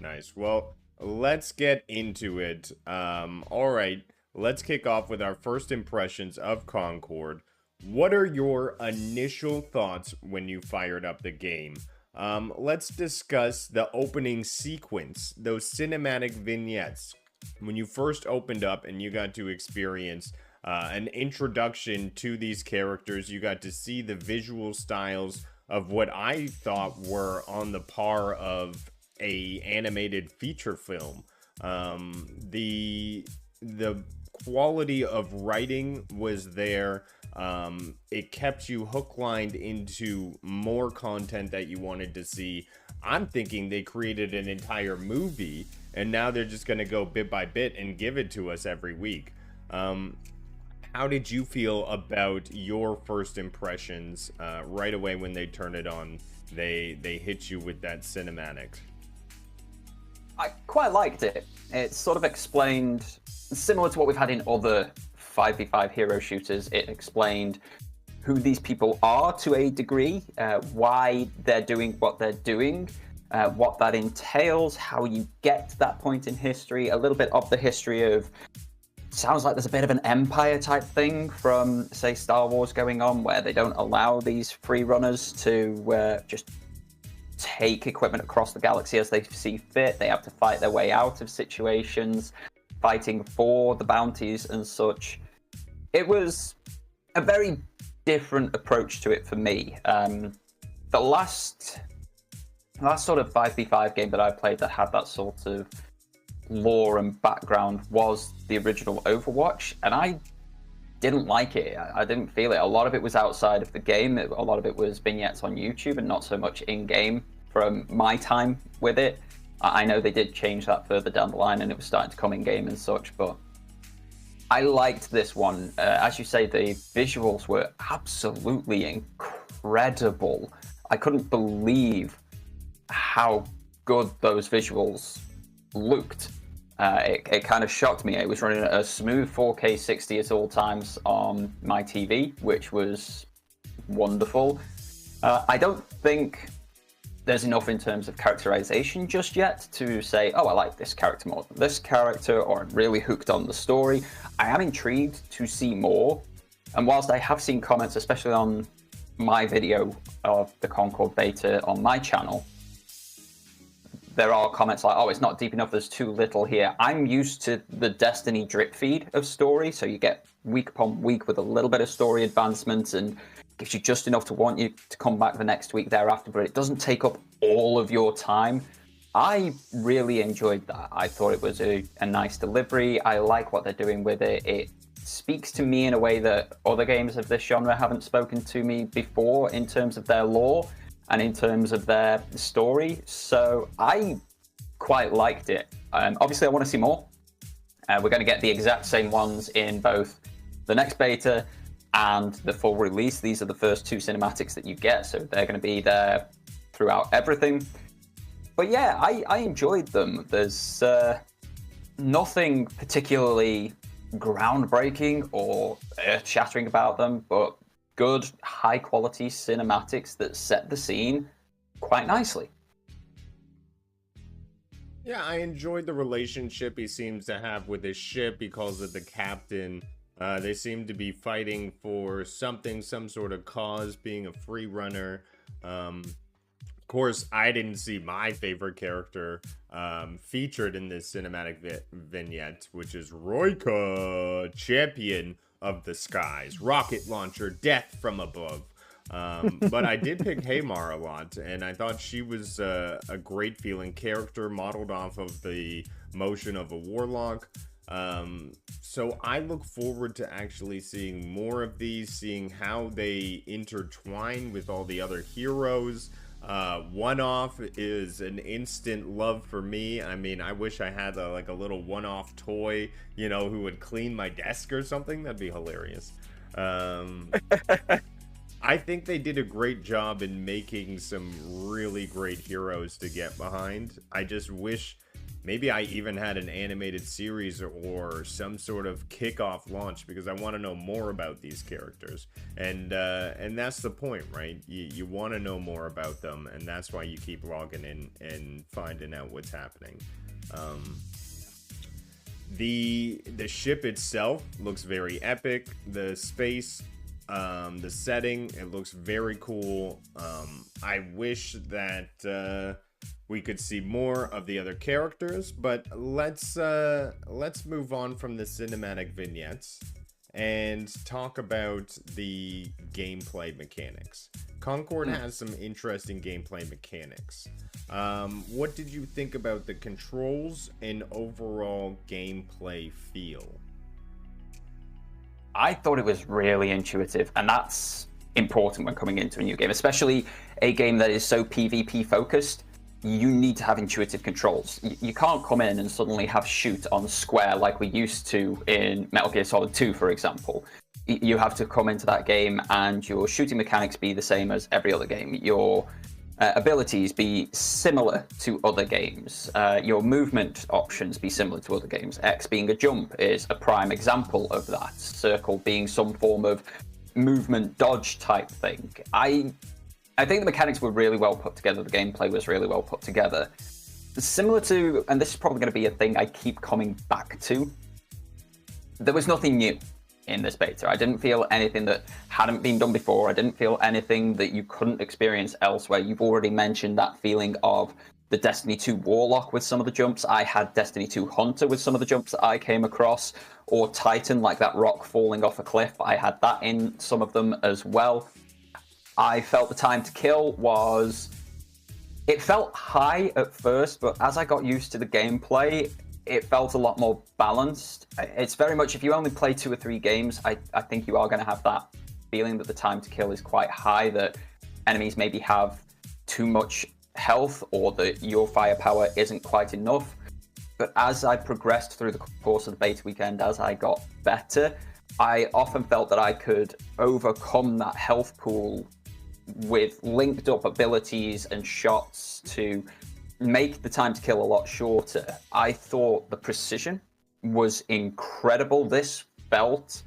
Nice. Well, let's get into it. All right, let's kick off with our first impressions of Concord. What are your initial thoughts when you fired up the game? Let's discuss the opening sequence, those cinematic vignettes. When you first opened up and you got to experience an introduction to these characters, you got to see the visual styles of what I thought were on the par of a animated feature film. The quality of writing was there. It kept you hook lined into more content that you wanted to see. I'm thinking they created an entire movie and now they're just going to go bit by bit and give it to us every week. How did you feel about your first impressions right away when they turn it on? They hit you with that cinematic. I quite liked it. It sort of explained, similar to what we've had in other 5v5 hero shooters, it explained who these people are to a degree, why they're doing what they're doing, what that entails, how you get to that point in history, a little bit of the history of, sounds like there's a bit of an empire type thing from, say, Star Wars going on, where they don't allow these free runners to just take equipment across the galaxy as they see fit. They have to fight their way out of situations, fighting for the bounties and such. It was a very different approach to it for me. The last sort of 5v5 game that I played that had that sort of lore and background was the original Overwatch, and I didn't like it. I didn't feel it. A lot of it was outside of the game. A lot of it was vignettes on YouTube and not so much in-game from my time with it. I know they did change that further down the line and it was starting to come in-game and such, but I liked this one. As you say, the visuals were absolutely incredible. I couldn't believe how good those visuals looked. It kind of shocked me. It was running at a smooth 4K 60 at all times on my TV, which was wonderful. I don't think there's enough in terms of characterization just yet to say, oh, I like this character more than this character, or I'm really hooked on the story. I am intrigued to see more. And whilst I have seen comments, especially on my video of the Concord beta on my channel, there are comments like, oh, it's not deep enough, there's too little here. I'm used to the Destiny drip feed of story, so you get week upon week with a little bit of story advancement and gives you just enough to want you to come back the next week thereafter, but it doesn't take up all of your time. I really enjoyed that. I thought it was a nice delivery. I like what they're doing with it. It speaks to me in a way that other games of this genre haven't spoken to me before in terms of their lore and in terms of their story. So I quite liked it. Obviously, I want to see more. We're going to get the exact same ones in both the next beta and the full release. These are the first two cinematics that you get, so they're going to be there throughout everything. But yeah, I enjoyed them. There's nothing particularly groundbreaking or earth-shattering about them, but good, high-quality cinematics that set the scene quite nicely. Yeah, I enjoyed the relationship he seems to have with his ship. He calls it the captain. They seem to be fighting for something, some sort of cause, being a free runner. Of course, I didn't see my favorite character featured in this cinematic vignette, which is Roika, champion of the skies, rocket launcher, death from above. But I did pick Haymar a lot, and I thought she was a great feeling character modeled off of the motion of a warlock. So I look forward to actually seeing more of these, seeing how they intertwine with all the other heroes. One-off is an instant love for me. I mean, I wish I had like a little one-off toy, you know, who would clean my desk or something. That'd be hilarious. I think they did a great job in making some really great heroes to get behind. I just wish maybe I even had an animated series or some sort of kickoff launch, because I want to know more about these characters. And that's the point, right? You want to know more about them, and that's why you keep logging in and finding out what's happening. The ship itself looks very epic. The space, the setting, it looks very cool. I wish that we could see more of the other characters, but let's move on from the cinematic vignettes and talk about the gameplay mechanics. Concord has some interesting gameplay mechanics. What did you think about the controls and overall gameplay feel? I thought it was really intuitive, and that's important when coming into a new game, especially a game that is so PvP focused. You need to have intuitive controls. You can't come in and suddenly have shoot on square like we used to in Metal Gear Solid 2, for example. You have to come into that game and your shooting mechanics be the same as every other game. Your abilities be similar to other games. Your movement options be similar to other games. X being a jump is a prime example of that. Circle being some form of movement dodge type thing. I think the mechanics were really well put together. The gameplay was really well put together. Similar to, and this is probably going to be a thing I keep coming back to, there was nothing new in this beta. I didn't feel anything that hadn't been done before. I didn't feel anything that you couldn't experience elsewhere. You've already mentioned that feeling of the Destiny 2 Warlock with some of the jumps. I had Destiny 2 Hunter with some of the jumps that I came across, or Titan, like that rock falling off a cliff. I had that in some of them as well. I felt the time to kill it felt high at first, but as I got used to the gameplay, it felt a lot more balanced. It's very much, if you only play 2 or 3 games, I think you are going to have that feeling that the time to kill is quite high, that enemies maybe have too much health or that your firepower isn't quite enough. But as I progressed through the course of the beta weekend, as I got better, I often felt that I could overcome that health pool with linked up abilities and shots to make the time to kill a lot shorter. I thought the precision was incredible. This felt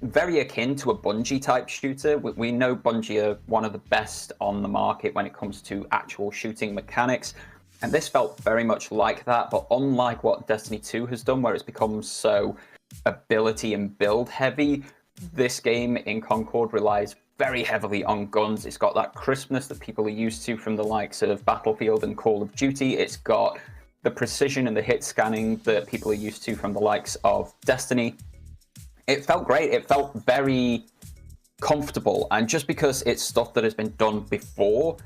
very akin to a Bungie type shooter. We know Bungie are one of the best on the market when it comes to actual shooting mechanics, and this felt very much like that, but unlike what Destiny 2 has done, where it's become so ability and build heavy, this game in Concord relies very heavily on guns. It's got that crispness that people are used to from the likes of Battlefield and Call of Duty. It's got the precision and the hit scanning that people are used to from the likes of Destiny. It felt great. It felt very comfortable. And just because it's stuff that has been done before,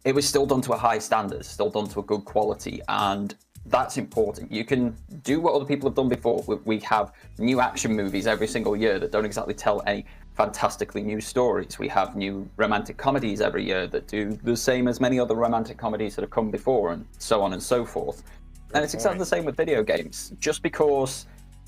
it was still done to a high standard, still done to a good quality. And that's important. You can do what other people have done before. We have new action movies every single year that don't exactly tell any fantastically new stories. We have new romantic comedies every year that do the same as many other romantic comedies that have come before, and so on and so forth. And it's exactly the same with video games. Just because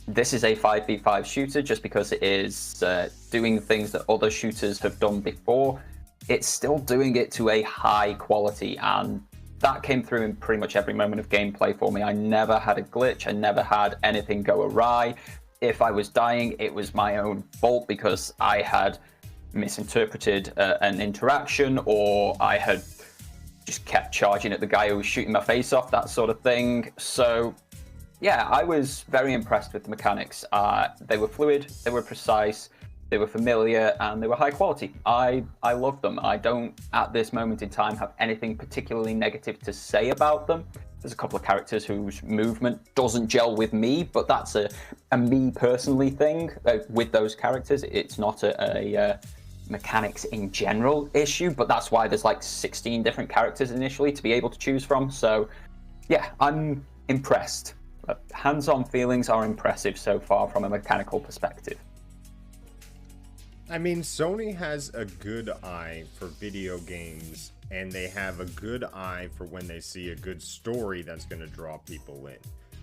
this is a 5v5 shooter, just because it is doing things that other shooters have done before, it's still doing it to a high quality, and that came through in pretty much every moment of gameplay for me. I never had a glitch. I never had anything go awry. If I was dying, it was my own fault because I had misinterpreted an interaction, or I had just kept charging at the guy who was shooting my face off, that sort of thing. So yeah, I was very impressed with the mechanics. They were fluid, they were precise, they were familiar, and they were high quality. I love them. I don't, at this moment in time, have anything particularly negative to say about them. There's a couple of characters whose movement doesn't gel with me, but that's a me personally thing with those characters. It's not a mechanics in general issue, but that's why there's like 16 different characters initially to be able to choose from. So yeah, I'm impressed. Hands-on feelings are impressive so far from a mechanical perspective. I mean, Sony has a good eye for video games, and they have a good eye for when they see a good story that's going to draw people in.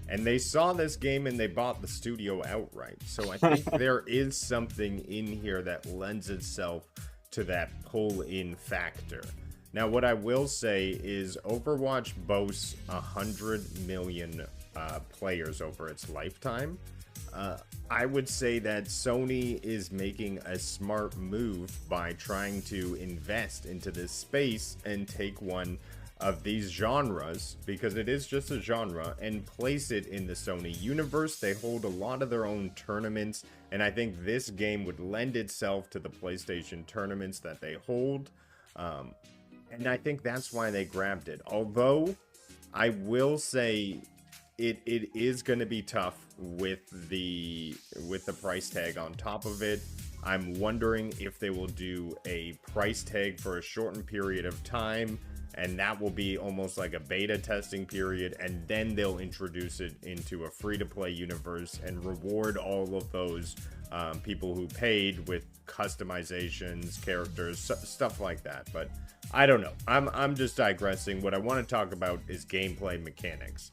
And they saw this game and they bought the studio outright. So I think there is something in here that lends itself to that pull-in factor. Now, what I will say is Overwatch boasts 100 million players over its lifetime. I would say that Sony is making a smart move by trying to invest into this space and take one of these genres, because it is just a genre, and place it in the Sony universe. They hold a lot of their own tournaments, and I think this game would lend itself to the PlayStation tournaments that they hold. And I think that's why they grabbed it. Although, I will say it is going to be tough with the price tag on top of it. I'm wondering if they will do a price tag for a shortened period of time, and that will be almost like a beta testing period, and then they'll introduce it into a free-to-play universe and reward all of those people who paid with customizations, characters, stuff like that. But I don't know. I'm just digressing. What I want to talk about is gameplay mechanics.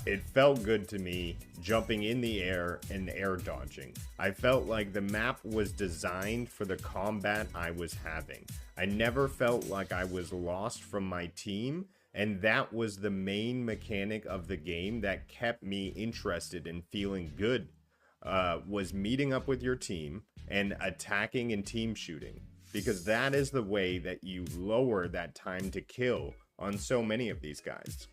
It felt good to me jumping in the air and air dodging. I felt like the map was designed for the combat I was having. I never felt like I was lost from my team, and that was the main mechanic of the game that kept me interested and feeling good, was meeting up with your team and attacking and team shooting, because that is the way that you lower that time to kill on so many of these guys.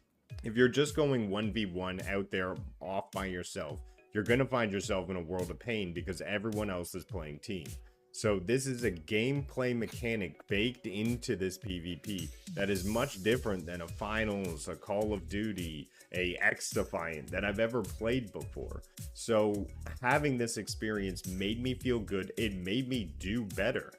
If you're just going 1v1 out there off by yourself, you're going to find yourself in a world of pain because everyone else is playing team. So this is a gameplay mechanic baked into this PvP that is much different than a Finals, a Call of Duty, a X-Defiant that I've ever played before. So having this experience made me feel good. It made me do better.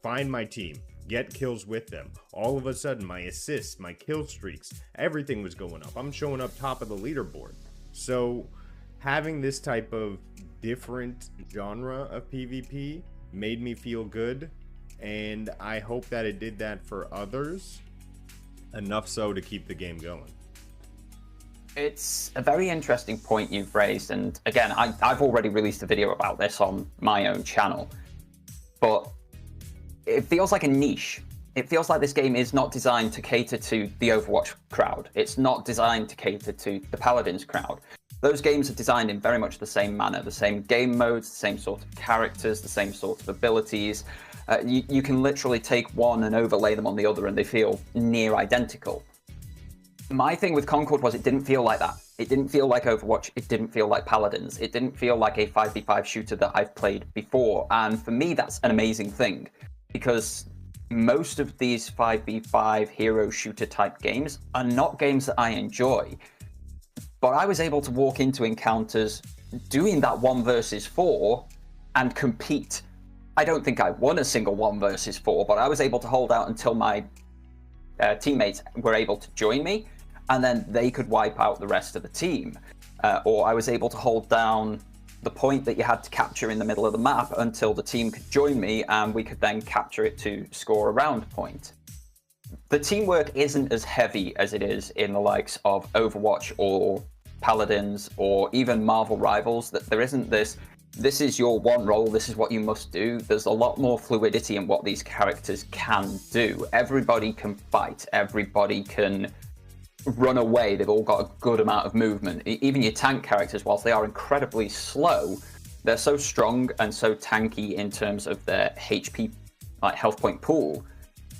Find my team, get kills with them. All of a sudden, my assists, my kill streaks, everything was going up. I'm showing up top of the leaderboard. So having this type of different genre of PvP made me feel good, and I hope that it did that for others, enough so to keep the game going. It's a very interesting point you've raised, and again, I've already released a video about this on my own channel, but it feels like a niche. It feels like this game is not designed to cater to the Overwatch crowd. It's not designed to cater to the Paladins crowd. Those games are designed in very much the same manner, the same game modes, the same sort of characters, the same sort of abilities. You can literally take one and overlay them on the other and they feel near identical. My thing with Concord was it didn't feel like that. It didn't feel like Overwatch. It didn't feel like Paladins. It didn't feel like a 5v5 shooter that I've played before. And for me, that's an amazing thing, because most of these 5v5 hero shooter type games are not games that I enjoy. But I was able to walk into encounters doing that 1 versus 4 and compete. I don't think I won a single 1 versus 4, but I was able to hold out until my teammates were able to join me, and then they could wipe out the rest of the team. Or I was able to hold down the point that you had to capture in the middle of the map until the team could join me, and we could then capture it to score a round point. The teamwork isn't as heavy as it is in the likes of Overwatch or Paladins or even Marvel Rivals. That there isn't this is your one role, this is what you must do. There's a lot more fluidity in what these characters can do. Everybody can fight, everybody can run away, they've all got a good amount of movement. Even your tank characters, whilst they are incredibly slow, they're so strong and so tanky in terms of their HP, like health point pool,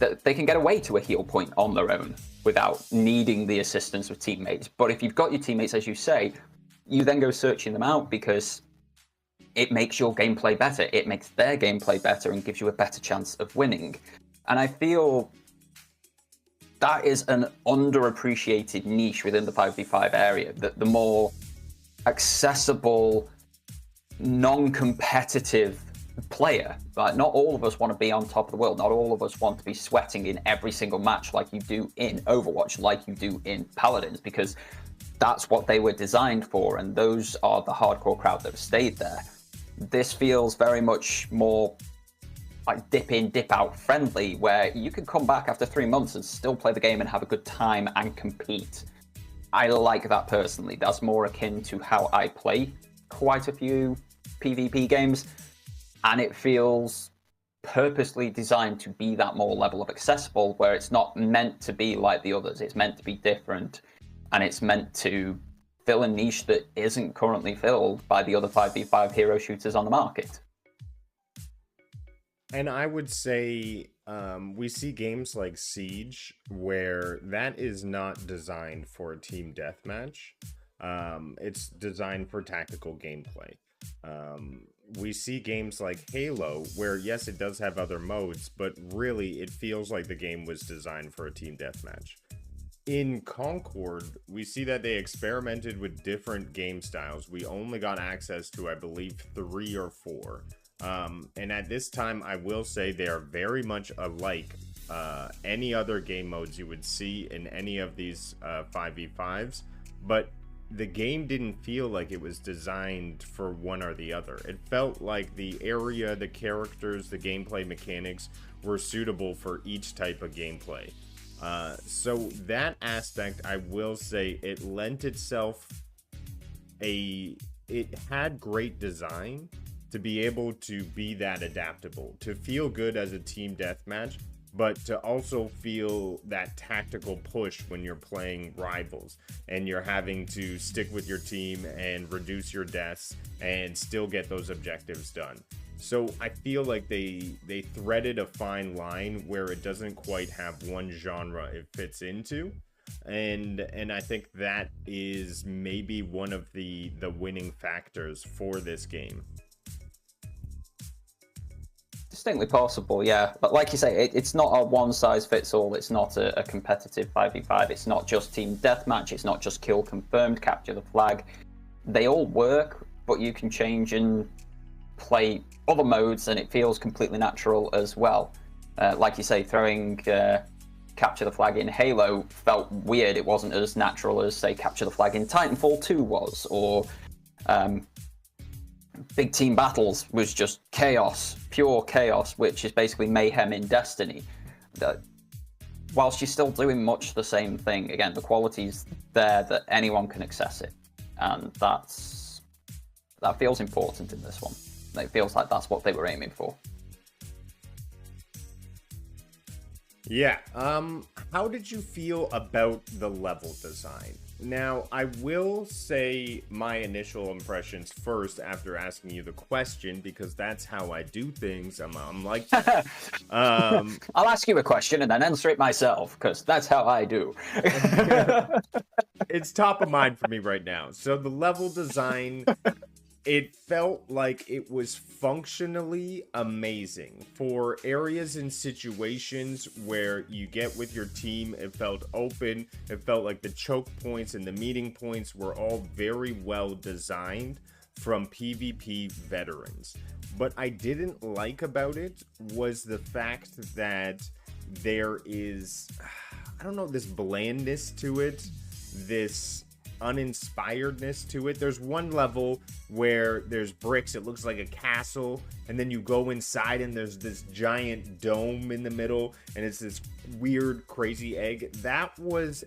that they can get away to a heal point on their own without needing the assistance of teammates. But if you've got your teammates, as you say, you then go searching them out because it makes your gameplay better. It makes their gameplay better and gives you a better chance of winning. And I feel that is an underappreciated niche within the 5v5 area, that the more accessible, non-competitive player. Like, not all of us want to be on top of the world. Not all of us want to be sweating in every single match like you do in Overwatch, like you do in Paladins, because that's what they were designed for, and those are the hardcore crowd that have stayed there. This feels very much more like dip in, dip out friendly, where you can come back after 3 months and still play the game and have a good time and compete. I like that personally. That's more akin to how I play quite a few PvP games, and it feels purposely designed to be that more level of accessible, where it's not meant to be like the others. It's meant to be different, and it's meant to fill a niche that isn't currently filled by the other 5v5 hero shooters on the market. And I would say we see games like Siege where that is not designed for a team deathmatch. It's designed for tactical gameplay. We see games like Halo where, yes, it does have other modes, but really it feels like the game was designed for a team deathmatch. In Concord, we see that they experimented with different game styles. We only got access to, I believe, 3 or 4. And at this time, I will say they are very much alike any other game modes you would see in any of these 5v5s, but the game didn't feel like it was designed for one or the other. It felt like the area, the characters, the gameplay mechanics were suitable for each type of gameplay. So that aspect, I will say, it lent itself it had great design to be able to be that adaptable, to feel good as a team deathmatch, but to also feel that tactical push when you're playing rivals and you're having to stick with your team and reduce your deaths and still get those objectives done. So I feel like they threaded a fine line where it doesn't quite have one genre it fits into. And I think that is maybe one of the winning factors for this game. Distinctly possible, yeah. But like you say, it's not a one-size-fits-all. It's not a competitive 5v5. It's not just team deathmatch. It's not just kill confirmed, capture the flag. They all work, but you can change and play other modes, and it feels completely natural as well. Like you say, throwing capture the flag in Halo felt weird. It wasn't as natural as, say, capture the flag in Titanfall 2 was, or Big Team Battles was just chaos, pure chaos, which is basically mayhem in Destiny. Whilst you're still doing much the same thing, again, the quality's there that anyone can access it, and that feels important in this one. It feels like that's what they were aiming for. Yeah, how did you feel about the level design? Now, I will say my initial impressions first after asking you the question, because that's how I do things. I'm like, I'll ask you a question and then answer it myself, because that's how I do. It's top of mind for me right now. So the level design, it felt like it was functionally amazing. For areas and situations where you get with your team, it felt open. It felt like the choke points and the meeting points were all very well designed from PvP veterans. What I didn't like about it was the fact that there is, I don't know, this blandness to it, this uninspiredness to it. There's one level where there's bricks, it looks like a castle, and then you go inside and there's this giant dome in the middle and it's this weird crazy egg. That was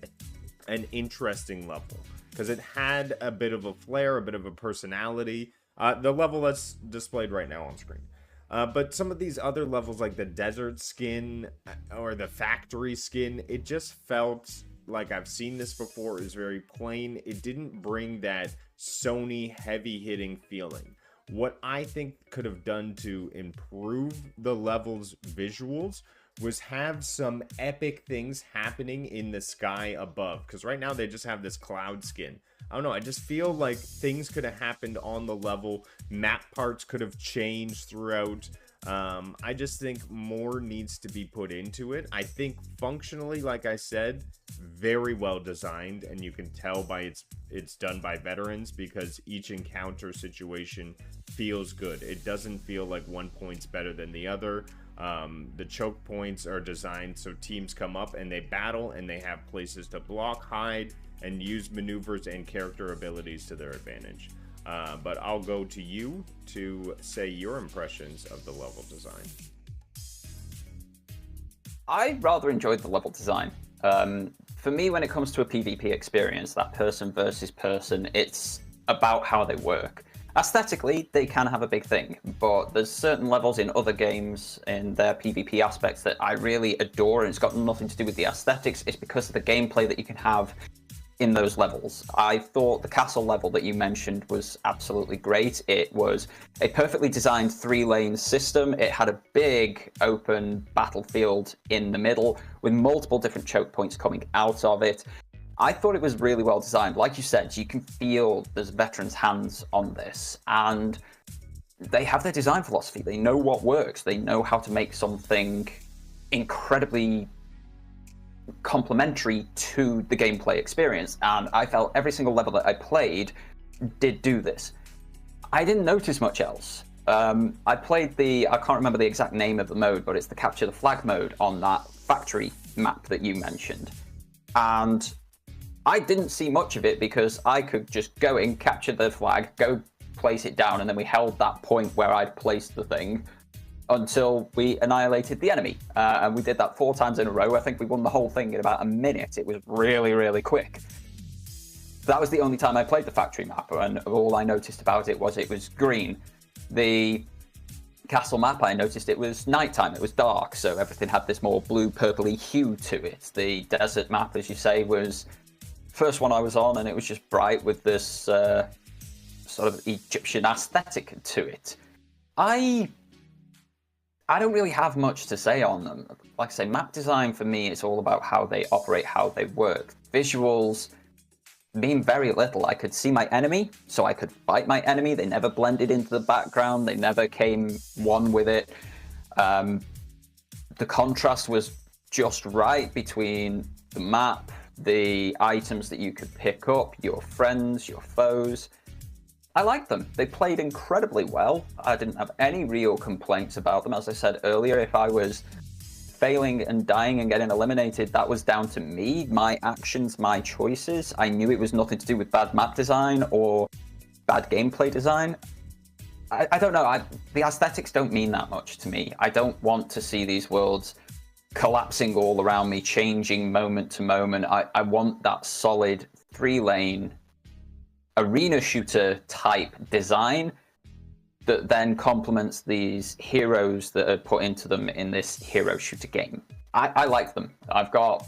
an interesting level because it had a bit of a flair, a bit of a personality. The level that's displayed right now on screen. But some of these other levels, like the desert skin or the factory skin, it just felt like I've seen this before. It was very plain. It didn't bring that Sony heavy-hitting feeling. What I think could have done to improve the level's visuals was have some epic things happening in the sky above. Because right now they just have this cloud skin. I don't know, I just feel like things could have happened on the level. Map parts could have changed throughout. I just think more needs to be put into it. I think functionally, like I said, very well designed, and you can tell by it's done by veterans because each encounter situation feels good. It doesn't feel like one point's better than the other. The choke points are designed so teams come up and they battle and they have places to block, hide, and use maneuvers and character abilities to their advantage. But I'll go to you to say your impressions of the level design. I rather enjoyed the level design. For me, when it comes to a PvP experience, that person versus person, it's about how they work. aesthetically, they can have a big thing, but there's certain levels in other games in their PvP aspects that I really adore, and it's got nothing to do with the aesthetics. It's because of the gameplay that you can have in those levels. I thought the castle level that you mentioned was absolutely great. It was a perfectly designed 3-lane system. It had a big open battlefield in the middle with multiple different choke points coming out of it. I thought it was really well designed. Like you said, you can feel there's veterans' hands on this, and they have their design philosophy. They know what works. They know how to make something incredibly complementary to the gameplay experience, and I felt every single level that I played did do this. I didn't notice much else. I played I can't remember the exact name of the mode, but it's the capture the flag mode on that factory map that you mentioned. And I didn't see much of it because I could just go in, capture the flag, go place it down, and then we held that point where I'd placed the thing until we annihilated the enemy. And we did that 4 times in a row. I think we won the whole thing in about a minute. It was really, really quick. That was the only time I played the factory map, and all I noticed about it was green. The castle map, I noticed it was nighttime, it was dark, so everything had this more blue purpley hue to it. The desert map, as you say, was first one I was on, and it was just bright with this sort of Egyptian aesthetic to it. I don't really have much to say on them. Like I say, map design for me is all about how they operate, how they work. Visuals mean very little. I could see my enemy, so I could fight my enemy. They never blended into the background. They never came one with it. The contrast was just right between the map, the items that you could pick up, your friends, your foes. I liked them. They played incredibly well. I didn't have any real complaints about them. As I said earlier, if I was failing and dying and getting eliminated, that was down to me, my actions, my choices. I knew it was nothing to do with bad map design or bad gameplay design. I don't know. The aesthetics don't mean that much to me. I don't want to see these worlds collapsing all around me, changing moment to moment. I want that solid 3-lane arena shooter type design that then complements these heroes that are put into them in this hero shooter game. I like them. I've got,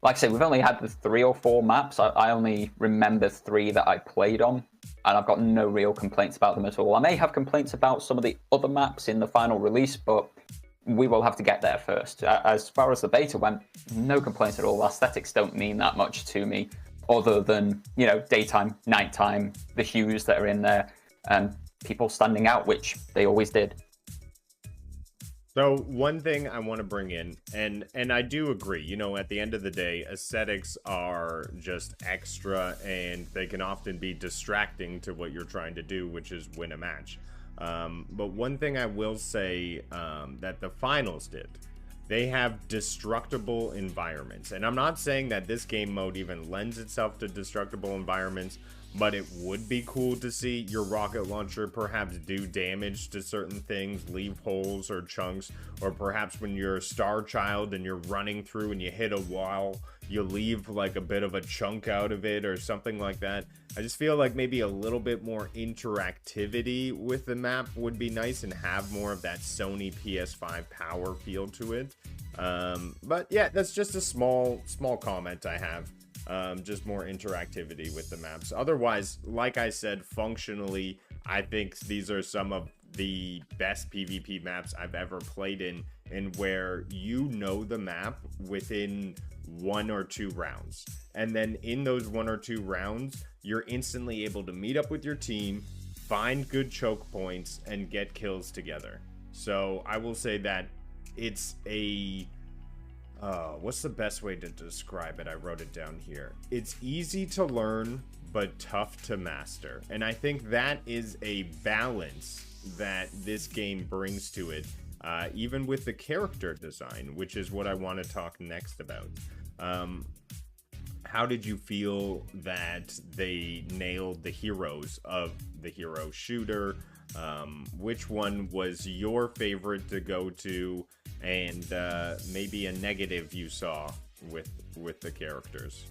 like I say, we've only had the 3 or 4 maps. I only remember 3 that I played on, and I've got no real complaints about them at all. I may have complaints about some of the other maps in the final release, but we will have to get there first. As far as the beta went, no complaints at all. Aesthetics don't mean that much to me, other than, you know, daytime, nighttime, the hues that are in there, and people standing out, which they always did. So one thing I want to bring in, and I do agree, you know, at the end of the day, aesthetics are just extra, and they can often be distracting to what you're trying to do, which is win a match. But one thing I will say that the finals did, they have destructible environments. And I'm not saying that this game mode even lends itself to destructible environments, but it would be cool to see your rocket launcher perhaps do damage to certain things, leave holes or chunks, or perhaps when you're a star child and you're running through and you hit a wall, you leave like a bit of a chunk out of it or something like that. I just feel like maybe a little bit more interactivity with the map would be nice and have more of that Sony PS5 power feel to it. But yeah, that's just a small comment I have. Just more interactivity with the maps. Otherwise, like I said, functionally, I think these are some of the best PvP maps I've ever played in, and where you know the map within 1 or 2 rounds. And then in those 1 or 2 rounds, you're instantly able to meet up with your team, find good choke points, and get kills together. So I will say that it's a... what's the best way to describe it? I wrote it down here. It's easy to learn, but tough to master. And I think that is a balance that this game brings to it, even with the character design, which is what I want to talk next about. How did you feel that they nailed the heroes of the hero shooter? Which one was your favorite to go to, and maybe a negative you saw with the characters?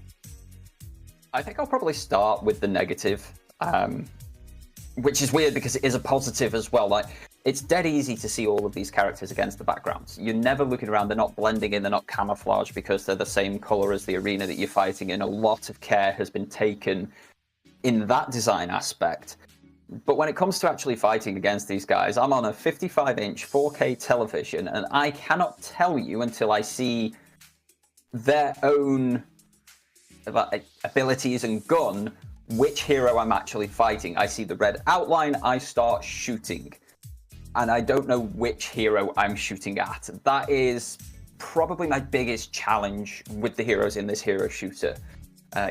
I think I'll probably start with the negative. which is weird because it is a positive as well. Like, it's dead easy to see all of these characters against the backgrounds. You're never looking around, they're not blending in, they're not camouflaged because they're the same color as the arena that you're fighting in. A lot of care has been taken in that design aspect. But when it comes to actually fighting against these guys, I'm on a 55-inch 4K television, and I cannot tell you until I see their own abilities and gun which hero I'm actually fighting. I see the red outline, I start shooting, and I don't know which hero I'm shooting at. That is probably my biggest challenge with the heroes in this hero shooter.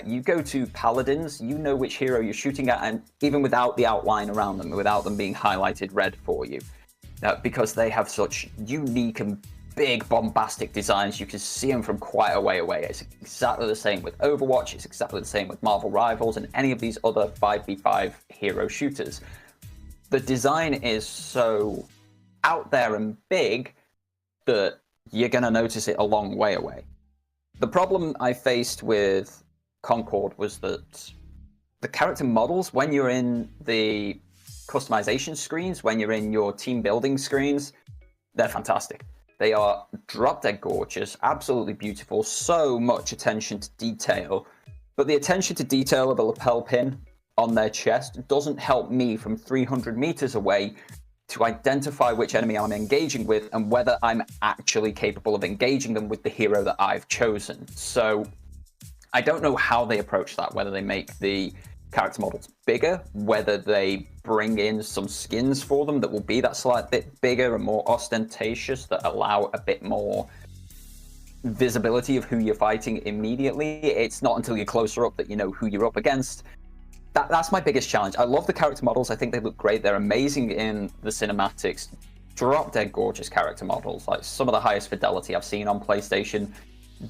You go to Paladins, you know which hero you're shooting at, and even without the outline around them, without them being highlighted red for you, because they have such unique and big bombastic designs, you can see them from quite a way away. It's exactly the same with Overwatch, it's exactly the same with Marvel Rivals and any of these other 5v5 hero shooters. The design is so out there and big that you're going to notice it a long way away. The problem I faced with Concord was that the character models, when you're in the customization screens, when you're in your team building screens, they're fantastic. They are drop-dead gorgeous, absolutely beautiful, so much attention to detail. But the attention to detail of the lapel pin on their chest doesn't help me from 300 meters away to identify which enemy I'm engaging with and whether I'm actually capable of engaging them with the hero that I've chosen. So I don't know how they approach that, whether they make the character models bigger, whether they bring in some skins for them that will be that slight bit bigger and more ostentatious, that allow a bit more visibility of who you're fighting immediately. It's not until you're closer up that you know who you're up against. That's my biggest challenge. I love the character models. I think they look great. They're amazing in the cinematics. Drop-dead gorgeous character models, like some of the highest fidelity I've seen on PlayStation.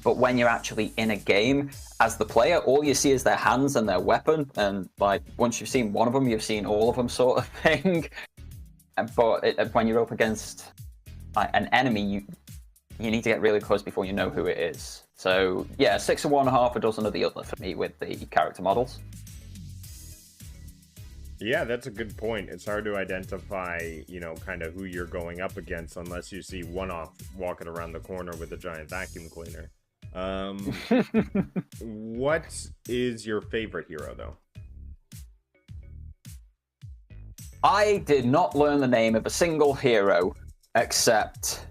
But when you're actually in a game, as the player, all you see is their hands and their weapon. And like once you've seen one of them, you've seen all of them, sort of thing. But when you're up against an enemy, you need to get really close before you know who it is. So yeah, 6 of one, half a dozen of the other for me with the character models. Yeah, that's a good point. It's hard to identify, kind of who you're going up against unless you see one-off walking around the corner with a giant vacuum cleaner. What is your favorite hero, though? I did not learn the name of a single hero except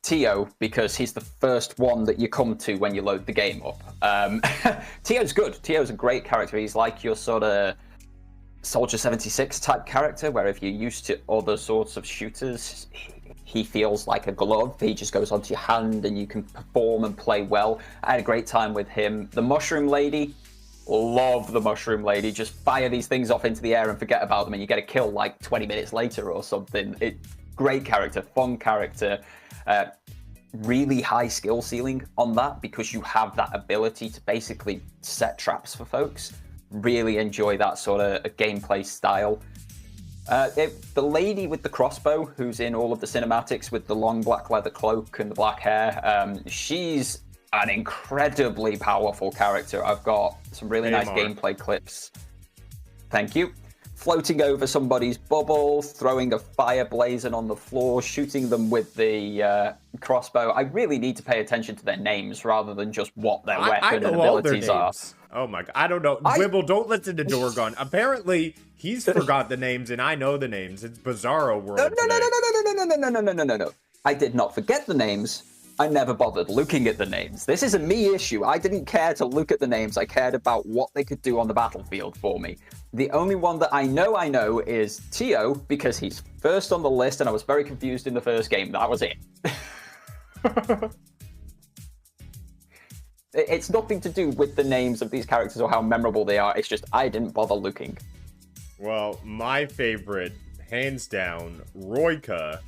Tio, because he's the first one that you come to when you load the game up. Tio's good. Tio's a great character. He's like your sort of Soldier 76 type character, where if you're used to other sorts of shooters, he feels like a glove. He just goes onto your hand and you can perform and play well. I had a great time with him. The Mushroom Lady, love the Mushroom Lady. Just fire these things off into the air and forget about them, and you get a kill like 20 minutes later or something. Great character, fun character. Really high skill ceiling on that because you have that ability to basically set traps for folks. Really enjoy that sort of gameplay style. The lady with the crossbow, who's in all of the cinematics with the long black leather cloak and the black hair, she's an incredibly powerful character. I've got some really nice gameplay clips. Thank you. Floating over somebody's bubble, throwing a fire blazing on the floor, shooting them with the crossbow. I really need to pay attention to their names rather than just what their weapon and abilities are. Oh my god, I don't know. Wibble, don't listen to Doragon. Apparently, he's forgot the names and I know the names. It's Bizarro World. No. I did not forget the names. I never bothered looking at the names. This is a me issue. I didn't care to look at the names. I cared about what they could do on the battlefield for me. The only one that I know is Tio, because he's first on the list and I was very confused in the first game. That was it. It's nothing to do with the names of these characters or how memorable they are. It's just I didn't bother looking. Well, my favorite, hands down, Roika,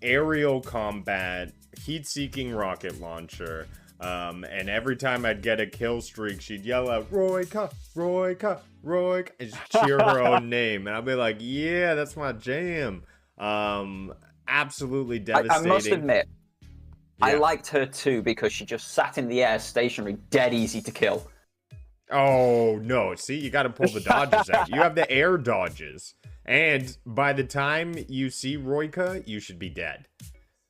aerial combat, heat-seeking rocket launcher, and every time I'd get a kill streak, she'd yell out, Roika, Roika, Roika, and cheer her own name, and I'd be like, yeah, that's my jam. Absolutely devastating. I must admit, yeah. I liked her too because she just sat in the air stationary, dead easy to kill. Oh, no. See, you got to pull the dodges out. You have the air dodges. And by the time you see Roika, you should be dead.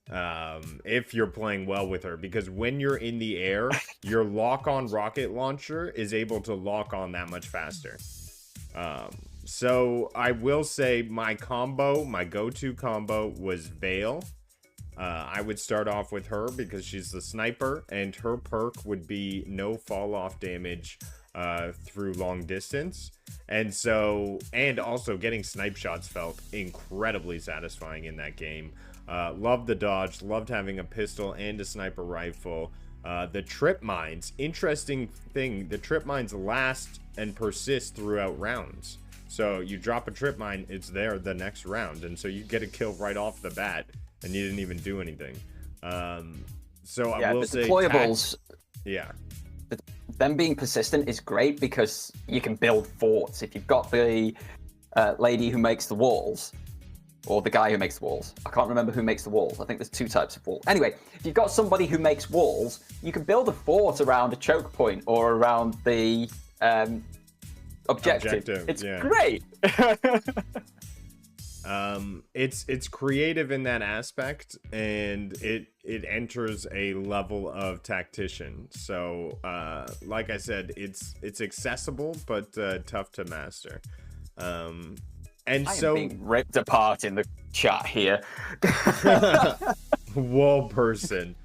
If you're playing well with her. Because when you're in the air, your lock-on rocket launcher is able to lock on that much faster. So I will say my go-to combo was Veil. I would start off with her because she's the sniper, and her perk would be no fall-off damage through long distance. And also getting snipe shots felt incredibly satisfying in that game. Loved the dodge, loved having a pistol and a sniper rifle. The trip mines, interesting thing, the trip mines last and persist throughout rounds. So you drop a trip mine, it's there the next round, and so you get a kill right off the bat, and you didn't even do anything. So I will say deployables. Yeah. Them being persistent is great because you can build forts. If you've got the lady who makes the walls, or the guy who makes the walls. I can't remember who makes the walls. I think there's 2 types of walls. Anyway, if you've got somebody who makes walls, you can build a fort around a choke point or around the objective. It's great. It's creative in that aspect, and it enters a level of tactician. So, like I said, it's accessible but tough to master. And I am so being ripped apart in the chat here. wall person.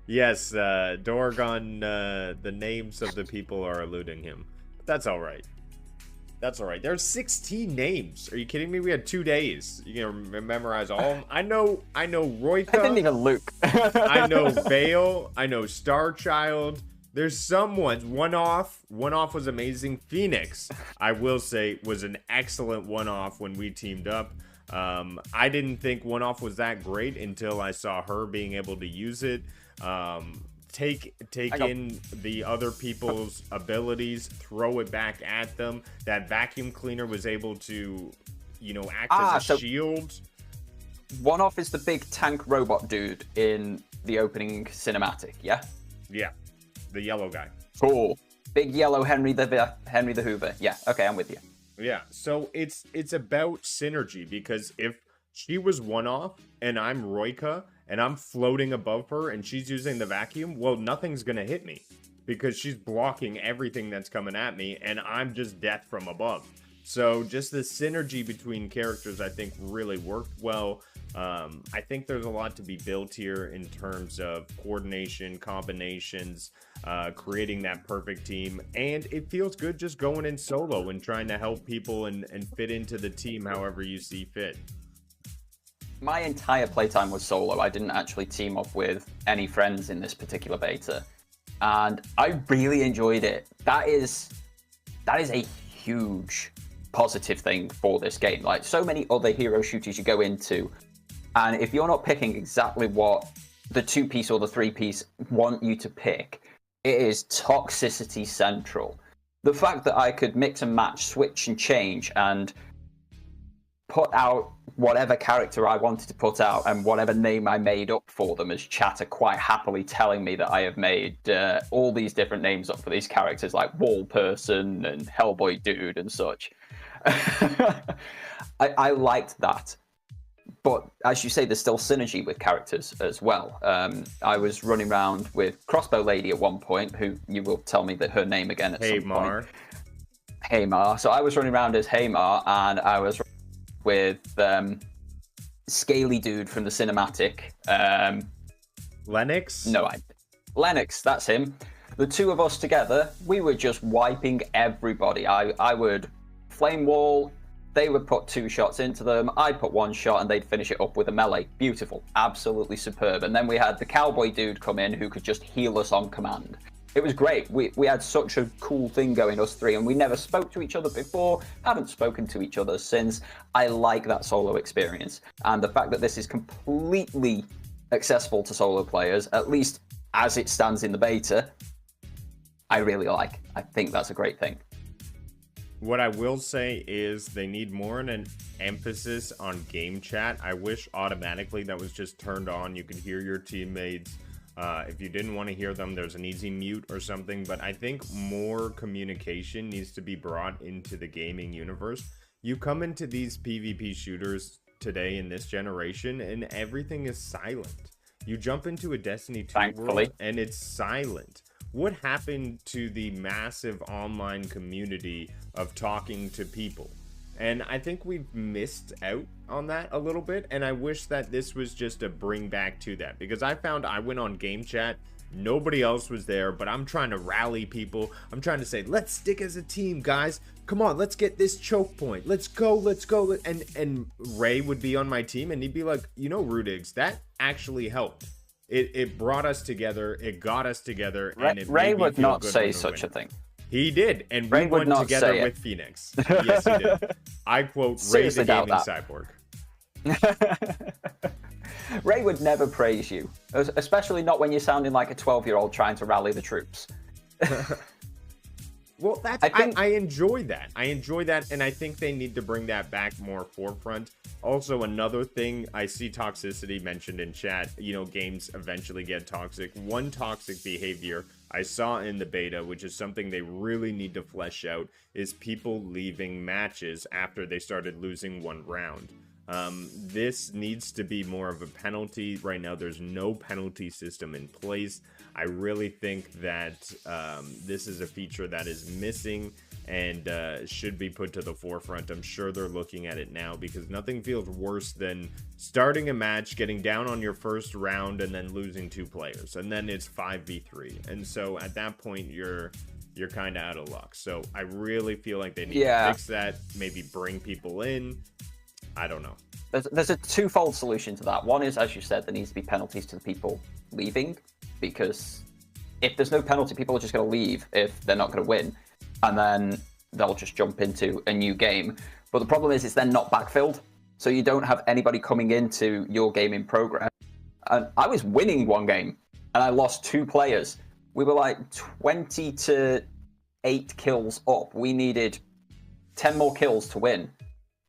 Yes, Doragon, the names of the people are eluding him. That's all right. That's all right. There's 16 names. Are you kidding me? We had 2 days. You can memorize all of them. I know Roika. I didn't even look. I know Veil. I know Starchild. There's some ones. One-off was amazing. Phoenix, I will say, was an excellent one-off when we teamed up. I didn't think one-off was that great until I saw her being able to use it. Take in the other people's abilities, throw it back at them. That vacuum cleaner was able to, act as a shield. One-off is the big tank robot dude in the opening cinematic, yeah? Yeah. The yellow guy. Cool. Big yellow Henry the Hoover. Yeah, okay, I'm with you. Yeah, so it's about synergy, because if she was one-off and I'm Roika and I'm floating above her and she's using the vacuum, well, nothing's gonna hit me because she's blocking everything that's coming at me and I'm just death from above. So just the synergy between characters, I think, really worked well. I think there's a lot to be built here in terms of coordination, combinations, creating that perfect team. And it feels good just going in solo and trying to help people and fit into the team however you see fit. My entire playtime was solo. I didn't actually team up with any friends in this particular beta. And I really enjoyed it. That is a huge positive thing for this game. Like so many other hero shooters you go into, and if you're not picking exactly what the 2-piece or the 3-piece want you to pick, it is toxicity central. The fact that I could mix and match, switch and change, and put out whatever character I wanted to put out and whatever name I made up for them, as chat are quite happily telling me that I have made all these different names up for these characters, like Wall Person and Hellboy Dude and such. I liked that. But as you say, there's still synergy with characters as well. I was running around with Crossbow Lady at one point, who you will tell me that her name again at some point. Haymar. So I was running around as Haymar, and I was with Scaly Dude from the cinematic. Lennox? No, Lennox, that's him. The 2 of us together, we were just wiping everybody. I would flame wall. They would put 2 shots into them, I'd put 1 shot, and they'd finish it up with a melee. Beautiful. Absolutely superb. And then we had the Cowboy Dude come in who could just heal us on command. It was great. We had such a cool thing going, us 3, and we never spoke to each other before, haven't spoken to each other since. I like that solo experience. And the fact that this is completely accessible to solo players, at least as it stands in the beta, I really like. I think that's a great thing. What I will say is they need more an emphasis on game chat. I wish automatically that was just turned on. You could hear your teammates. If you didn't want to hear them, there's an easy mute or something. But I think more communication needs to be brought into the gaming universe. You come into these PvP shooters today in this generation, and everything is silent. You jump into a Destiny 2 world, and it's silent. What happened to the massive online community of talking to people? And I think we've missed out on that a little bit, and I wish that this was just a bring back to that, because I found I went on game chat, nobody else was there, but I'm trying to rally people. I'm trying to say, let's stick as a team, guys. Come on, let's get this choke point. Let's go. And Ray would be on my team, and he'd be like, you know, Rudiggz, that actually helped. It brought us together. It got us together, and it Ray made me would feel not good say when we such win. a thing. He did, and Ray we would won not together say with Phoenix. Yes, he did. I quote, Ray the Seriously doubt gaming that. cyborg. Ray would never praise you, especially not when you're sounding like a 12-year-old trying to rally the troops. Well, I enjoy that. I enjoy that, and I think they need to bring that back more forefront. Also, another thing, I see toxicity mentioned in chat. You know, games eventually get toxic. One toxic behavior I saw in the beta, which is something they really need to flesh out, is people leaving matches after they started losing one round. This needs to be more of a penalty. Right now, there's no penalty system in place. I really think that this is a feature that is missing and should be put to the forefront. I'm sure they're looking at it now, because nothing feels worse than starting a match, getting down on your first round, and then losing 2 players, and then it's 5v3. And so at that point, you're kind of out of luck. So I really feel like they need to fix that, maybe bring people in. I don't know. There's a twofold solution to that. One is, as you said, there needs to be penalties to the people leaving, because if there's no penalty, people are just going to leave if they're not going to win, and then they'll just jump into a new game. But the problem is it's then not backfilled, so you don't have anybody coming into your game in progress. And I was winning one game, and I lost 2 players. We were like 20 to 8 kills up. We needed 10 more kills to win.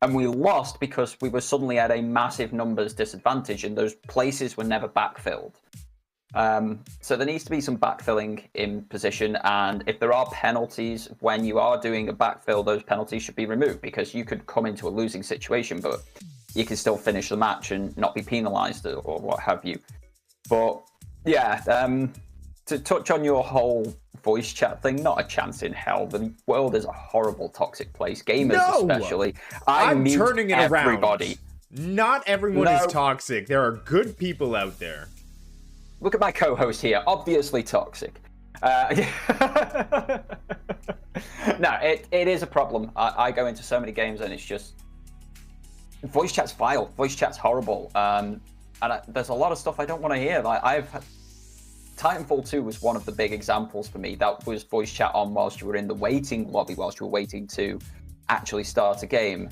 And we lost because we were suddenly at a massive numbers disadvantage, and those places were never backfilled. So there needs to be some backfilling in position, and if there are penalties when you are doing a backfill, those penalties should be removed, because you could come into a losing situation, but you can still finish the match and not be penalised or what have you. But yeah, to touch on your whole voice chat thing, not a chance in hell. The world is a horrible, toxic place. Gamers especially. I'm turning it everybody. Around. Not everyone is toxic. There are good people out there. Look at my co-host here. Obviously toxic. No, it is a problem. I go into so many games and it's just... Voice chat's vile. Voice chat's horrible. There's a lot of stuff I don't want to hear. Like, Titanfall 2 was one of the big examples for me. That was voice chat on whilst you were in the waiting lobby, whilst you were waiting to actually start a game.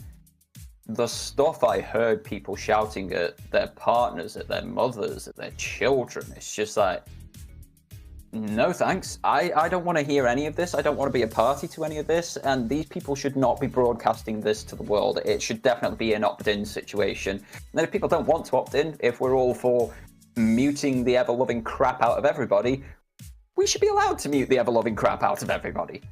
The stuff I heard people shouting at their partners, at their mothers, at their children, it's just like, no thanks. I don't want to hear any of this. I don't want to be a party to any of this. And these people should not be broadcasting this to the world. It should definitely be an opt-in situation. And then if people don't want to opt in, if we're all for muting the ever-loving crap out of everybody, we should be allowed to mute the ever-loving crap out of everybody.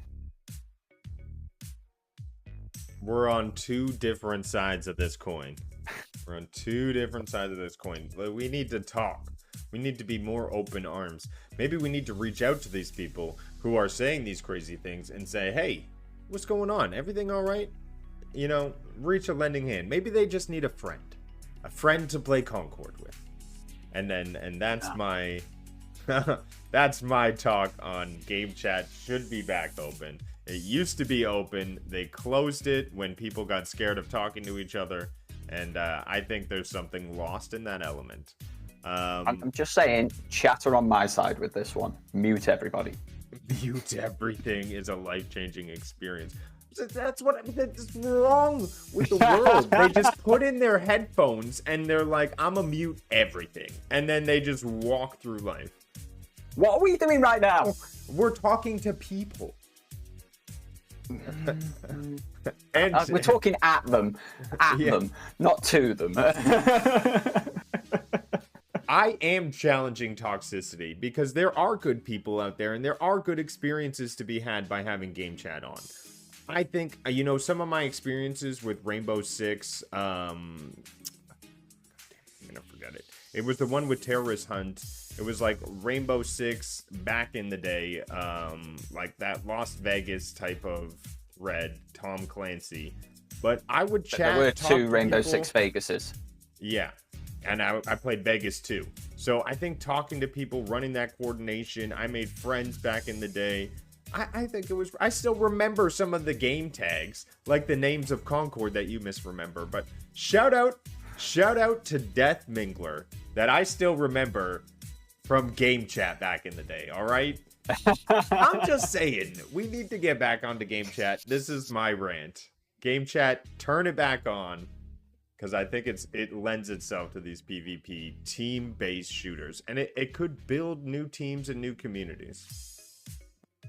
We're on 2 different sides of this coin. We're on 2 different sides of this coin. We need to talk. We need to be more open arms. Maybe we need to reach out to these people who are saying these crazy things and say, hey, what's going on? Everything all right? You know, reach a lending hand. Maybe they just need a friend to play Concord with. And that's my that's my talk on game chat. Should be back open. It used to be open. They closed it when people got scared of talking to each other, and I think there's something lost in that element. I'm just saying, chat are on my side with this one. Mute everybody. Mute everything is a life-changing experience. That's wrong with the world. They just put in their headphones and they're like, I'm a mute everything. And then they just walk through life. What are we doing right now? We're talking to people. And we're talking at them. At them, not to them. I am challenging toxicity because there are good people out there and there are good experiences to be had by having game chat on. I think, you know, some of my experiences with Rainbow Six, I'm gonna forget it. It was the one with Terrorist Hunt. It was like Rainbow Six back in the day, like that Las Vegas type of thread, Tom Clancy. But I would chat. There were two Rainbow Six Vegases. Yeah. And I played Vegas too. So I think talking to people, running that coordination, I made friends back in the day. I think it was, I still remember some of the game tags, like the names of Concord that you misremember. But shout out to Death Mingler that I still remember from game chat back in the day, all right? I'm just saying, we need to get back onto game chat. This is my rant. Game chat, turn it back on. Because I think it lends itself to these PvP team-based shooters. And it could build new teams and new communities.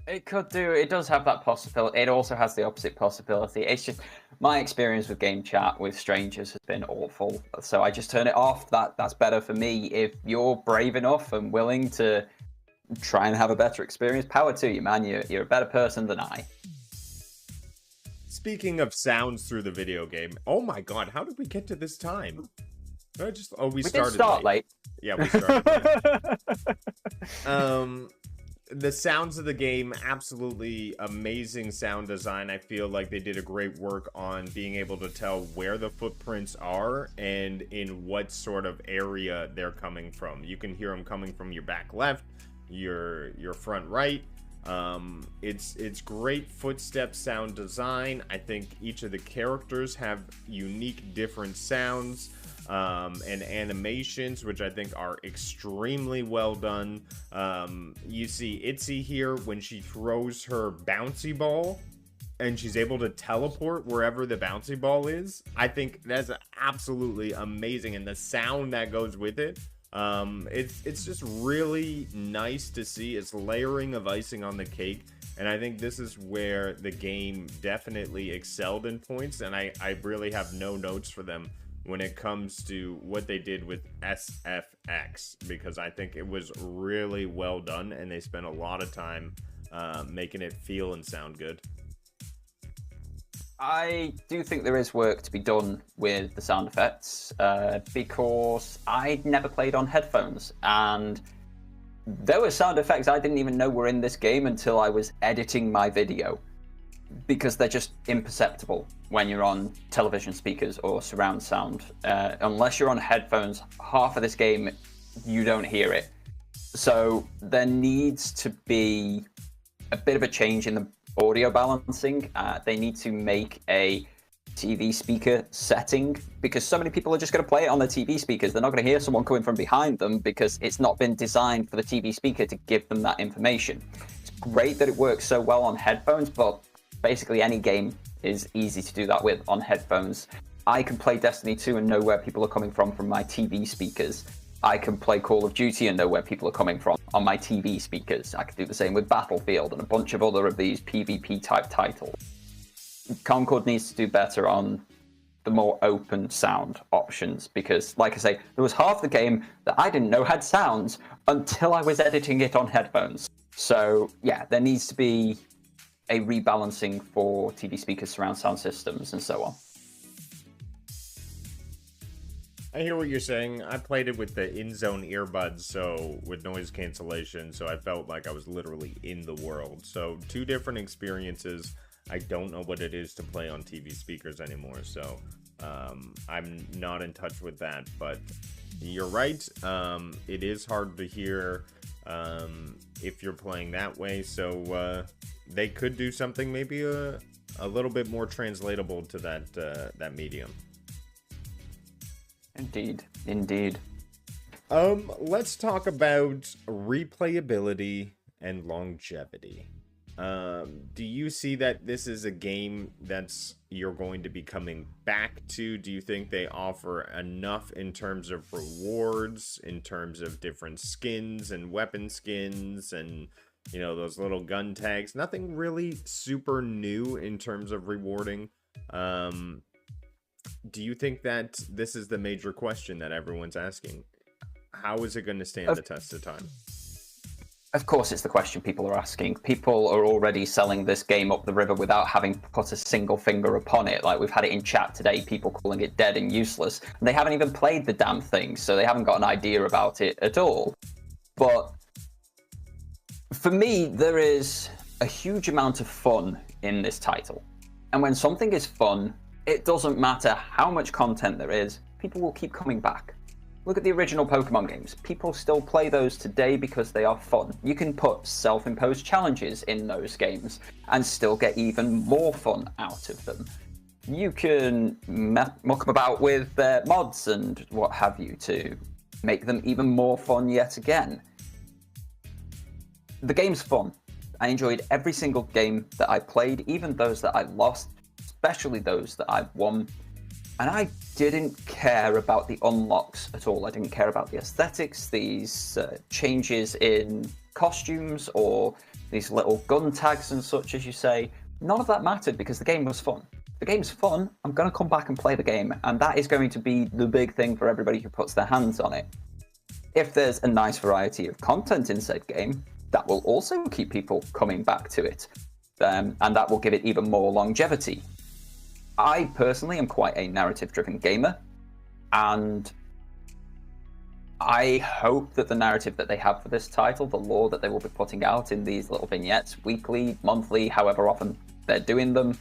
It could do. It does have that possibility. It also has the opposite possibility. It's just my experience with game chat with strangers has been awful. So I just turn it off. That's better for me. If you're brave enough and willing to try and have a better experience, power to you, man. You're a better person than I. Speaking of sounds through the video game, oh my god, how did we get to this time? We started did start late. Yeah, we started late. The sounds of the game, absolutely amazing sound design. I feel like they did a great work on being able to tell where the footprints are and in what sort of area they're coming from. You can hear them coming from your back left, your front right. It's great footstep sound design. I think each of the characters have unique different sounds and animations, which I think are extremely well done. You see Itzy here when she throws her bouncy ball and she's able to teleport wherever the bouncy ball is. I think that's absolutely amazing, and the sound that goes with it. It's just really nice to see. It's layering of icing on the cake, and I think this is where the game definitely excelled in points, and I really have no notes for them when it comes to what they did with SFX, because I think it was really well done, and they spent a lot of time making it feel and sound good. I do think there is work to be done with the sound effects because I'd never played on headphones, and there were sound effects I didn't even know were in this game until I was editing my video, because they're just imperceptible when you're on television speakers or surround sound. Unless you're on headphones, half of this game you don't hear it. So there needs to be a bit of a change in the audio balancing. They need to make a TV speaker setting, because so many people are just going to play it on their TV speakers. They're not going to hear someone coming from behind them because it's not been designed for the TV speaker to give them that information. It's great that it works so well on headphones, but basically any game is easy to do that with on headphones. I can play Destiny 2 and know where people are coming from my TV speakers. I can play Call of Duty and know where people are coming from on my TV speakers. I can do the same with Battlefield and a bunch of other of these PvP type titles. Concord needs to do better on the more open sound options, because, like I say, there was half the game that I didn't know had sounds until I was editing it on headphones. So yeah, there needs to be a rebalancing for TV speakers, surround sound systems, and so on. I hear what you're saying. I played it with the in-zone earbuds, so with noise cancellation, so I felt like I was literally in the world. So two different experiences. I don't know what it is to play on TV speakers anymore, so I'm not in touch with that. But you're right. It is hard to hear if you're playing that way, so they could do something maybe a little bit more translatable to that medium. Indeed. Let's talk about replayability and longevity. Do you see that this is a game that's you're going to be coming back to? Do you think they offer enough in terms of rewards, in terms of different skins and weapon skins and, you know, those little gun tags? Nothing really super new in terms of rewarding. Do you think that this is the major question that everyone's asking? how is it going to stand the test of time? Of course, it's the question people are asking. People are already selling this game up the river without having put a single finger upon it. Like, we've had it in chat today, people calling it dead and useless. And they haven't even played the damn thing, so they haven't got an idea about it at all. But for me, there is a huge amount of fun in this title. And when something is fun, it doesn't matter how much content there is, people will keep coming back. Look at the original Pokemon games. People still play those today because they are fun. You can put self-imposed challenges in those games and still get even more fun out of them. You can muck them about with mods and what have you to make them even more fun yet again. The game's fun. I enjoyed every single game that I played, even those that I lost, especially those that I won. And I didn't care about the unlocks at all. I didn't care about the aesthetics, these changes in costumes, or these little gun tags and such, as you say. None of that mattered because the game was fun. The game's fun, I'm going to come back and play the game, and that is going to be the big thing for everybody who puts their hands on it. If there's a nice variety of content in said game, that will also keep people coming back to it, and that will give it even more longevity. I personally am quite a narrative-driven gamer, and I hope that the narrative that they have for this title, the lore that they will be putting out in these little vignettes, weekly, monthly, however often they're doing them,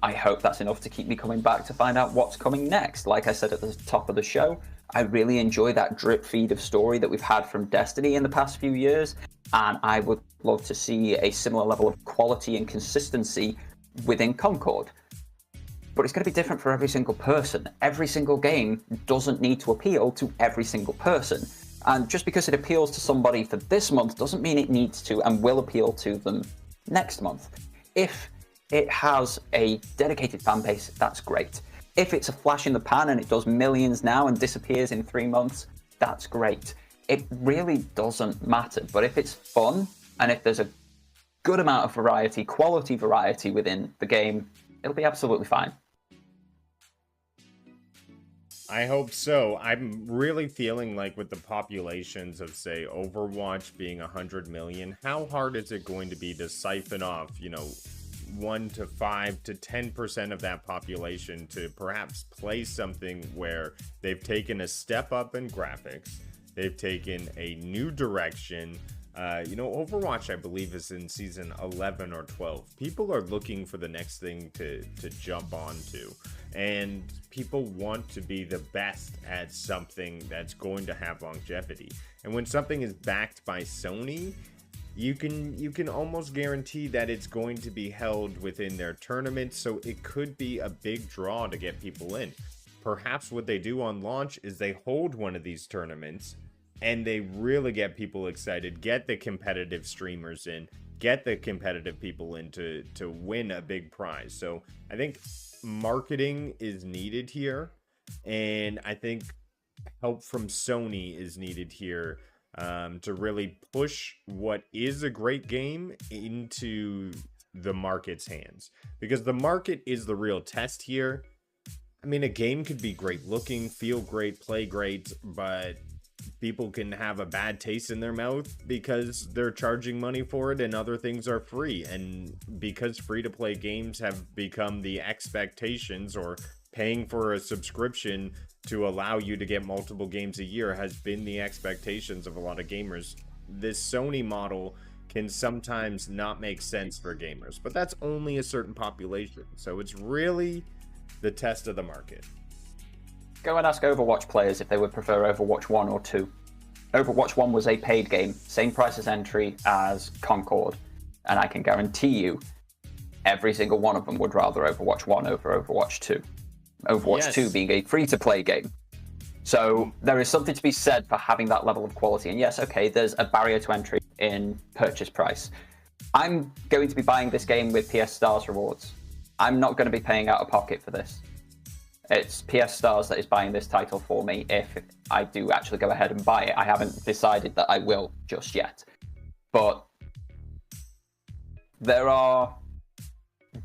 I hope that's enough to keep me coming back to find out what's coming next. Like I said at the top of the show, I really enjoy that drip feed of story that we've had from Destiny in the past few years, and I would love to see a similar level of quality and consistency within Concord. But it's going to be different for every single person. Every single game doesn't need to appeal to every single person. And just because it appeals to somebody for this month doesn't mean it needs to and will appeal to them next month. If it has a dedicated fan base, that's great. If it's a flash in the pan and it does millions now and disappears in 3 months, that's great. It really doesn't matter. But if it's fun, and if there's a good amount of variety, quality variety within the game, it'll be absolutely fine. I hope so. I'm really feeling like with the populations of, say, Overwatch being 100 million, how hard is it going to be to siphon off, 1 to 5 to 10% of that population to perhaps play something where they've taken a step up in graphics, they've taken a new direction. Overwatch, I believe, is in season 11 or 12. People are looking for the next thing to jump onto. And people want to be the best at something that's going to have longevity. And when something is backed by Sony, you can almost guarantee that it's going to be held within their tournament, so it could be a big draw to get people in. Perhaps what they do on launch is they hold one of these tournaments and they really get people excited, get the competitive streamers in, get the competitive people in to win a big prize. So I think marketing is needed here, and I think help from Sony is needed here to really push what is a great game into the market's hands, because the market is the real test here. I mean, a game could be great looking, feel great, play great, but people can have a bad taste in their mouth because they're charging money for it and other things are free. And because free-to-play games have become the expectations, or paying for a subscription to allow you to get multiple games a year has been the expectations of a lot of gamers, this Sony model can sometimes not make sense for gamers. But that's only a certain population, so it's really the test of the market. Go and ask Overwatch players if they would prefer Overwatch 1 or 2. Overwatch 1 was a paid game, same price as entry as Concord, and I can guarantee you every single one of them would rather Overwatch 1 over Overwatch 2. Overwatch 2 being a free-to-play game. So there is something to be said for having that level of quality. And yes, okay, there's a barrier to entry in purchase price. I'm going to be buying this game with PS Stars rewards. I'm not going to be paying out of pocket for this. It's PS Stars that is buying this title for me if I do actually go ahead and buy it. I haven't decided that I will just yet. But there are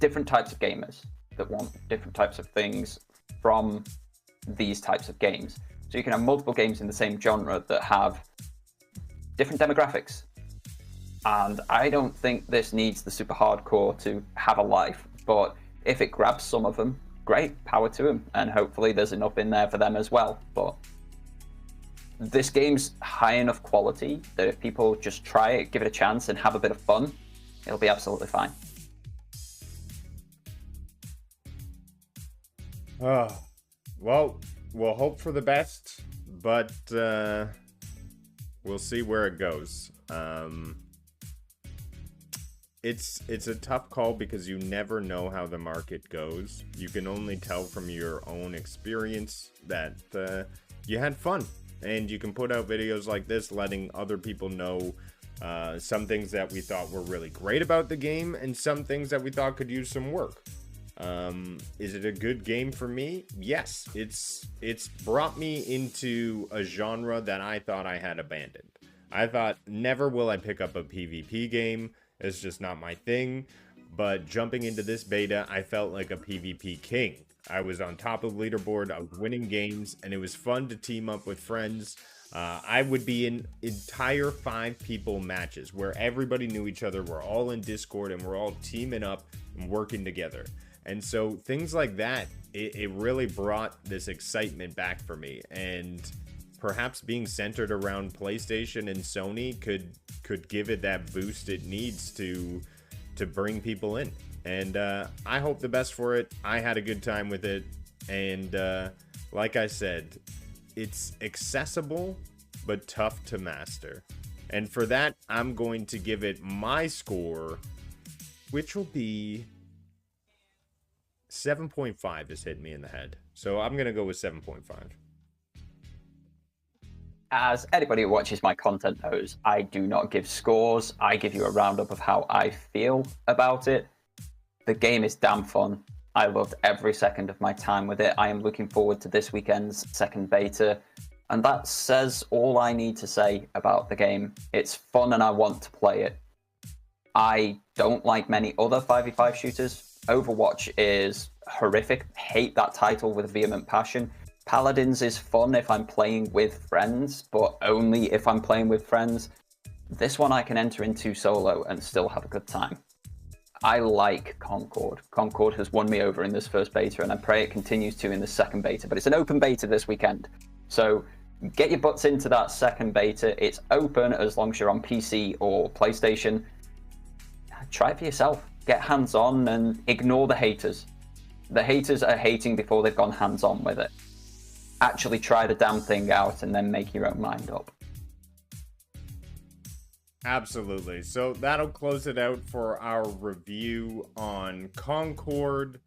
different types of gamers that want different types of things from these types of games. So you can have multiple games in the same genre that have different demographics. And I don't think this needs the super hardcore to have a life, but if it grabs some of them, great, power to them, and hopefully there's enough in there for them as well. But this game's high enough quality that if people just try it, give it a chance, and have a bit of fun, it'll be absolutely fine. Well, we'll hope for the best, but we'll see where it goes. It's a tough call because you never know how the market goes. You can only tell from your own experience that you had fun, and you can put out videos like this letting other people know some things that we thought were really great about the game and some things that we thought could use some work. Is it a good game for me? Yes, it's brought me into a genre that I thought I had abandoned. I thought never will I pick up a PvP game. It's just not my thing. But jumping into this beta, I felt like a PvP king. I was on top of the leaderboard, I was winning games, and it was fun to team up with friends. I would be in entire 5-people matches where everybody knew each other. We're all in Discord and we're all teaming up and working together. And so things like that, it really brought this excitement back for me. And perhaps being centered around PlayStation and Sony could give it that boost it needs to bring people in. And I hope the best for it. I had a good time with it. And like I said, it's accessible but tough to master. And for that, I'm going to give it my score, which will be 7.5 is hitting me in the head. So I'm going to go with 7.5. As anybody who watches my content knows, I do not give scores. I give you a roundup of how I feel about it. The game is damn fun. I loved every second of my time with it. I am looking forward to this weekend's second beta. And that says all I need to say about the game. It's fun and I want to play it. I don't like many other 5v5 shooters. Overwatch is horrific. Hate that title with vehement passion. Paladins is fun if I'm playing with friends, but only if I'm playing with friends. This one I can enter into solo and still have a good time. I like Concord. Concord has won me over in this first beta, and I pray it continues to in the second beta, but it's an open beta this weekend. So get your butts into that second beta. It's open as long as you're on PC or PlayStation. Try it for yourself. Get hands-on and ignore the haters. The haters are hating before they've gone hands-on with it. Actually try the damn thing out and then make your own mind up. Absolutely. So that'll close it out for our review on Concord.